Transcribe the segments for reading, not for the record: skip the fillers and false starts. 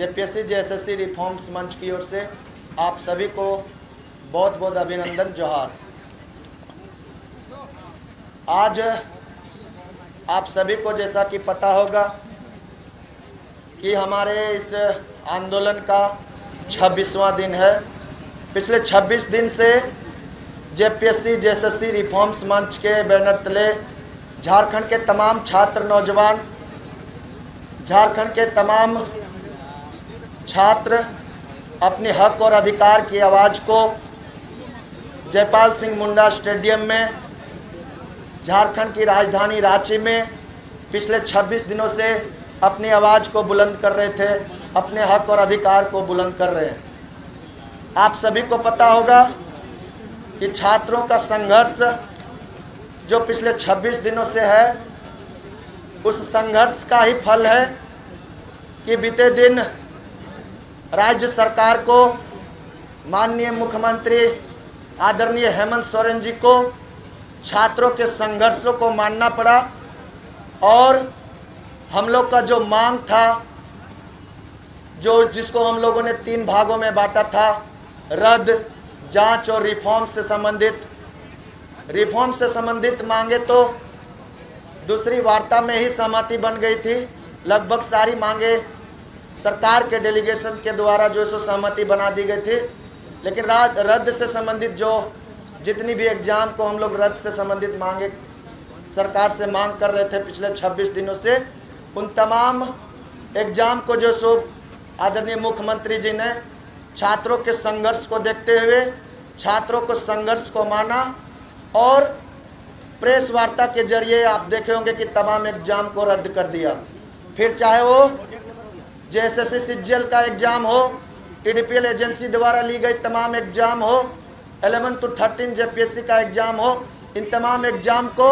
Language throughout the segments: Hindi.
जेपीएससी जेएसएससी रिफॉर्म्स मंच की ओर से आप सभी को बहुत बहुत अभिनंदन, जोहार। आज आप सभी को जैसा कि पता होगा कि हमारे इस आंदोलन का 26वां दिन है। पिछले 26 दिन से जेपीएससी जेएसएससी रिफॉर्म्स मंच के बैनर तले झारखंड के तमाम छात्र नौजवान, झारखंड के तमाम छात्र अपने हक और अधिकार की आवाज़ को जयपाल सिंह मुंडा स्टेडियम में, झारखंड की राजधानी रांची में पिछले 26 दिनों से अपनी आवाज़ को बुलंद कर रहे थे, अपने हक और अधिकार को बुलंद कर रहे हैं। आप सभी को पता होगा कि छात्रों का संघर्ष जो पिछले 26 दिनों से है, उस संघर्ष का ही फल है कि बीते दिन राज्य सरकार को, माननीय मुख्यमंत्री आदरणीय हेमंत सोरेन जी को छात्रों के संघर्षों को मानना पड़ा और हम लोग का जो मांग था, जिसको हम लोगों ने 3 भागों में बांटा था, रद्द, जांच और रिफॉर्म से संबंधित मांगे तो दूसरी वार्ता में ही सहमति बन गई थी। लगभग सारी मांगे सरकार के डेलीगेशन के द्वारा जो सो सहमति बना दी गई थी, लेकिन रद्द से संबंधित जो जितनी भी एग्ज़ाम को हम लोग रद्द से संबंधित मांगे सरकार से मांग कर रहे थे पिछले 26 दिनों से, उन तमाम एग्ज़ाम को जो सो आदरणीय मुख्यमंत्री जी ने छात्रों के संघर्ष को देखते हुए छात्रों को संघर्ष को माना और प्रेस वार्ता के जरिए आप देखे होंगे कि तमाम एग्ज़ाम को रद्द कर दिया। फिर चाहे वो जेएसएससी सीजीएल का एग्ज़ाम हो, टीडीपीएल एजेंसी द्वारा ली गई तमाम एग्ज़ाम हो, 11 to 13 जेपीएससी का एग्ज़ाम हो, इन तमाम एग्ज़ाम को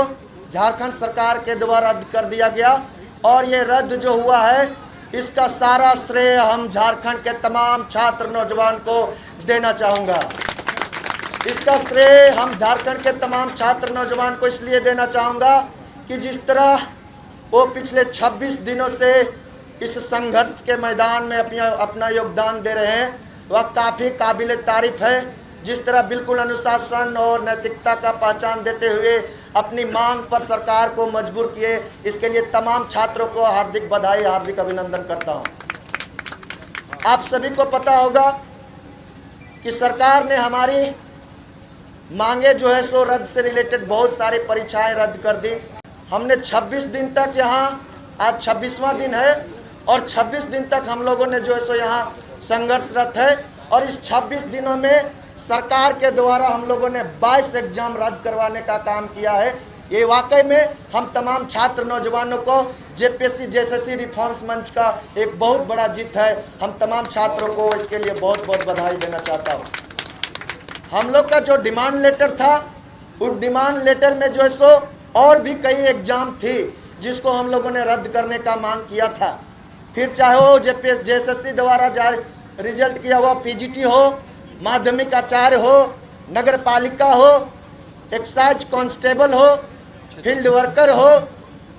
झारखंड सरकार के द्वारा रद्द कर दिया गया। और ये रद्द जो हुआ है, इसका सारा श्रेय हम झारखंड के तमाम छात्र नौजवान को देना चाहूँगा। इसका श्रेय हम झारखंड के तमाम छात्र नौजवान को इसलिए देना चाहूँगा कि जिस तरह वो पिछले 26 दिनों से इस संघर्ष के मैदान में अपना योगदान दे रहे हैं, वह काफ़ी काबिल तारीफ़ है। जिस तरह बिल्कुल अनुशासन और नैतिकता का पहचान देते हुए अपनी मांग पर सरकार को मजबूर किए, इसके लिए तमाम छात्रों को हार्दिक बधाई, हार्दिक अभिनंदन करता हूँ। आप सभी को पता होगा कि सरकार ने हमारी मांगे जो है सो रद्द से रिलेटेड बहुत सारी परीक्षाएं रद्द कर दी। हमने 26 दिन तक यहाँ, आज 26वां दिन है और 26 दिन तक हम लोगों ने जो है सो यहाँ संघर्षरत है और इस 26 दिनों में सरकार के द्वारा हम लोगों ने 22 एग्जाम रद्द करवाने का काम किया है। ये वाकई में हम तमाम छात्र नौजवानों को जेपीएससी जेएसएससी रिफॉर्म्स मंच का एक बहुत बड़ा जीत है। हम तमाम छात्रों को इसके लिए बहुत बहुत बधाई देना चाहता हूँ। हम लोग का जो डिमांड लेटर था, उस डिमांड लेटर में जो है सो और भी कई एग्जाम थी जिसको हम लोगों ने रद्द करने का मांग किया था। फिर चाहे वो जेएसएससी द्वारा जारी रिजल्ट किया हुआ पीजीटी हो, माध्यमिक आचार्य हो, नगर पालिका हो, एक्साइज कांस्टेबल हो, फील्ड वर्कर हो,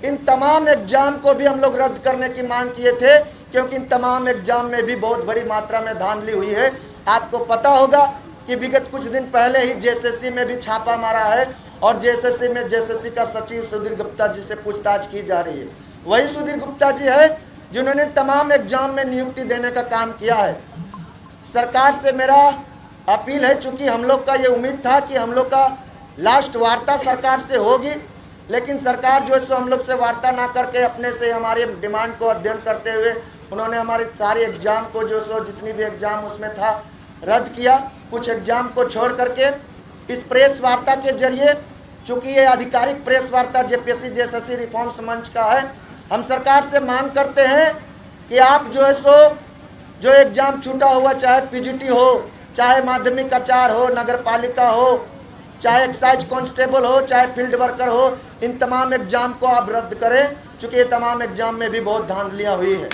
इन तमाम एग्जाम को भी हम लोग रद्द करने की मांग किए थे, क्योंकि इन तमाम एग्जाम में भी बहुत बड़ी मात्रा में धांधली हुई है। आपको पता होगा कि विगत कुछ दिन पहले ही जेएसएससी में भी छापा मारा है और जेएसएससी का सचिव सुधीर गुप्ता जी से पूछताछ की जा रही है। वही सुधीर गुप्ता जी है जिन्होंने तमाम एग्जाम में नियुक्ति देने का काम किया है। सरकार से मेरा अपील है, चूंकि हम लोग का ये उम्मीद था कि हम लोग का लास्ट वार्ता सरकार से होगी, लेकिन सरकार जो है सो हम लोग से वार्ता ना करके अपने से हमारे डिमांड को अध्ययन करते हुए उन्होंने हमारे सारे एग्जाम को जो सो जितनी भी एग्जाम उसमें था रद्द किया। कुछ एग्जाम को छोड़ करके इस प्रेस वार्ता के जरिए, चूँकि ये आधिकारिक प्रेस वार्ता जेपीएससी जेएसएससी रिफॉर्म्स मंच का है, हम सरकार से मांग करते हैं कि आप जो है सो जो एग्ज़ाम छूटा हुआ, चाहे पीजीटी हो, चाहे माध्यमिक आचार्य हो, नगर पालिका हो, चाहे एक्साइज कांस्टेबल हो, चाहे फील्ड वर्कर हो, इन तमाम एग्ज़ाम को आप रद्द करें, चूँकि ये तमाम एग्ज़ाम में भी बहुत धांधलियाँ हुई है।